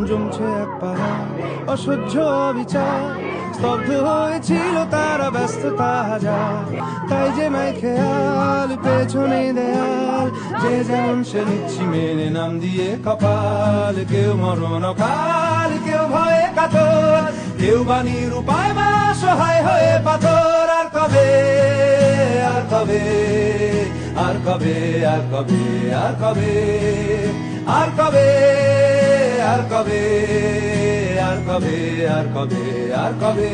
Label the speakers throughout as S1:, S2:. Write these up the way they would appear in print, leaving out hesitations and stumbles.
S1: জমছে এক পাহাড় অসহ্য বিচার, স্তব্ধ হয়েছিল তারা ব্যস্ততা হাজার। তাই যে নাই খেয়াল পেছনে দেয়াল, যে যেমন সে নিচ্ছি মেনে নাম দিয়ে কপাল। কেউ মরণ কাল, কেউ ভয়ে কাতর, কেউ বাণীর উপায় বা সহায় হয়ে পাথর। আর কবে, আর কবে, আর কবে, আর কবে, আর কবে, আর কবে, আর কবে, আর কবে, আর কবে, আর কবে,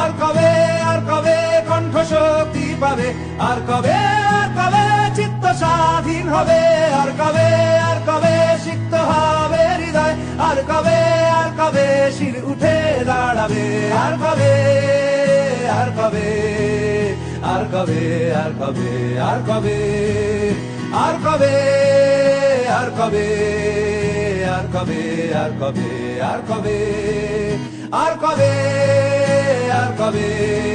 S1: আর কবে, আর কবে কণ্ঠ শক্তি পাবে? আর কবে, আর কবে চিত্ত স্বাধীন হবে? আর কবে, আর কবে সিক্ত হবে হৃদয়? আর কবে, আর কবে শির উঠে দাঁড়াবে? আর কবে, আর কবে, আর কবে, আর কবে, আর কবে, আর কবে, আর কবে, আর কবে, আর কবে, আর কবে, আর কবে, আর কবে।